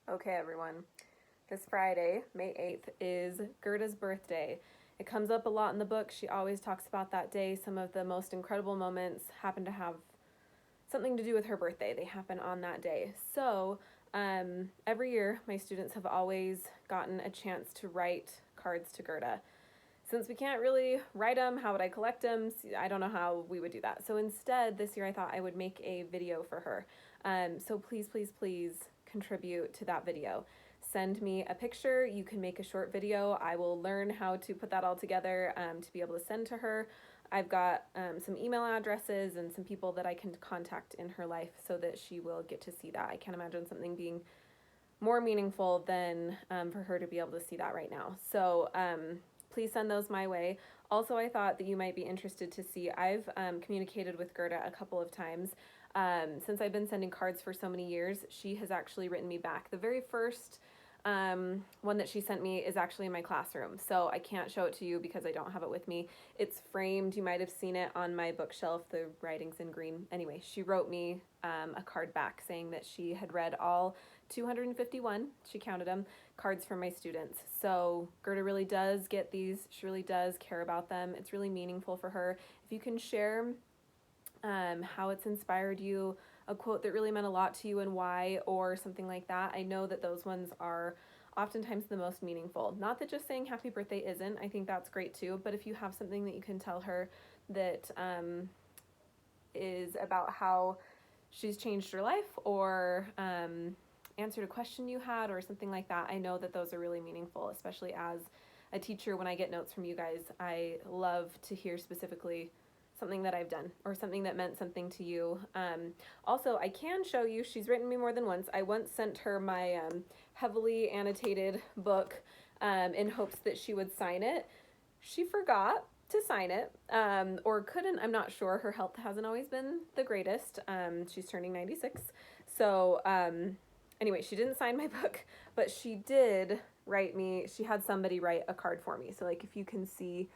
Okay, everyone. This Friday, May 8th, is Gerda's birthday. It comes up a lot in the book. She always talks about that day. Some of the most incredible moments happen to have something to do with her birthday. They happen on that day. So, every year, my students have always gotten a chance to write cards to Gerda. Since we can't really write them, how would I collect them? I don't know how we would do that. So instead, this year I thought I would make a video for her. So please, please, please contribute to that video. Send me a picture. You can make a short video. I will learn how to put that all together to be able to send to her. I've got some email addresses and some people that I can contact in her life so that she will get to see that. I can't imagine something being more meaningful than for her to be able to see that right now. So please send those my way. Also, I thought that you might be interested to see, I've communicated with Gerda a couple of times. Since I've been sending cards for so many years, she has actually written me back. The very first one that she sent me is actually in my classroom, so I can't show it to you because I don't have it with me. It's framed. You might have seen it on my bookshelf. The writing's in green. Anyway, she wrote me a card back saying that she had read all 251, she counted them, cards from my students. So Gerda really does get these. She really does care about them. It's really meaningful for her. If you can share how it's inspired you, a quote that really meant a lot to you and why, or something like that. I know that those ones are oftentimes the most meaningful. Not that just saying happy birthday isn't, I think that's great too, but if you have something that you can tell her that is about how she's changed her life, or answered a question you had, or something like that, I know that those are really meaningful, especially as a teacher. When I get notes from you guys, I love to hear specifically something that I've done or something that meant something to you. Also, I can show you, she's written me more than once. I once sent her my heavily annotated book in hopes that she would sign it. She forgot to sign it, or couldn't, I'm not sure. Her health hasn't always been the greatest. She's turning 96. So anyway, she didn't sign my book, but she did write me, she had somebody write a card for me. So like if you can see,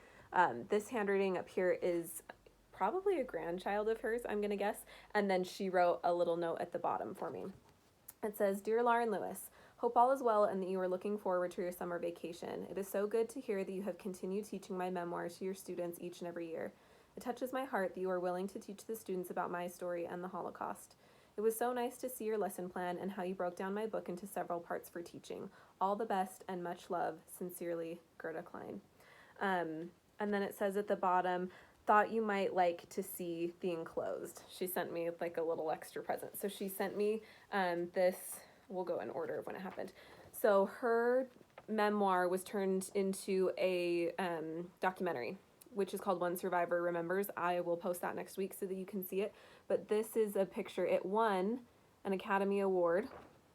this handwriting up here is probably a grandchild of hers, I'm gonna guess. And then she wrote a little note at the bottom for me. It says, "Dear Lauren Lewis, hope all is well and that you are looking forward to your summer vacation. It is so good to hear that you have continued teaching my memoir to your students each and every year. It touches my heart that you are willing to teach the students about my story and the Holocaust. It was so nice to see your lesson plan and how you broke down my book into several parts for teaching. All the best and much love. Sincerely, Gerda Klein." And then it says at the bottom, "Thought you might like to see the enclosed." She sent me like a little extra present. So she sent me this, we'll go in order of when it happened. So her memoir was turned into a documentary, which is called One Survivor Remembers. I will post that next week so that you can see it. But this is a picture. It won an Academy Award. Is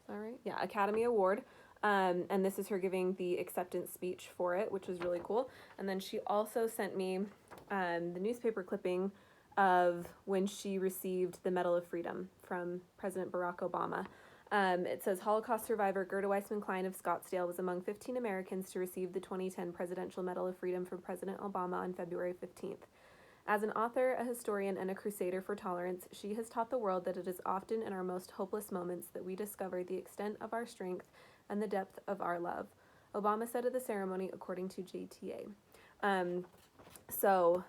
that right? Yeah, Academy Award. And this is her giving the acceptance speech for it, which was really cool. And then she also sent me the newspaper clipping of when she received the Medal of Freedom from President Barack Obama. It says, "Holocaust survivor Gerda Weissman Klein of Scottsdale was among 15 Americans to receive the 2010 Presidential Medal of Freedom from President Obama on February 15th. As an author, a historian, and a crusader for tolerance, she has taught the world that it is often in our most hopeless moments that we discover the extent of our strength and the depth of our love," Obama said at the ceremony, according to JTA. So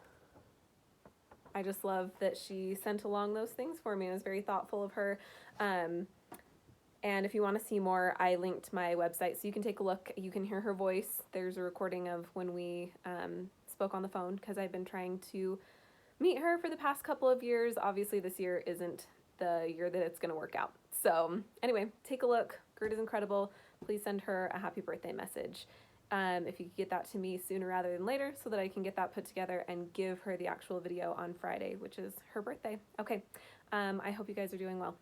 I just love that she sent along those things for me. It was very thoughtful of her. And if you want to see more, I linked my website so you can take a look. You can hear her voice. There's a recording of when we spoke on the phone, because I've been trying to meet her for the past couple of years. Obviously, this year isn't the year that it's going to work out. So anyway, take a look. Gerda's incredible. Please send her a happy birthday message. If you could get that to me sooner rather than later so that I can get that put together and give her the actual video on Friday, which is her birthday. Okay, I hope you guys are doing well.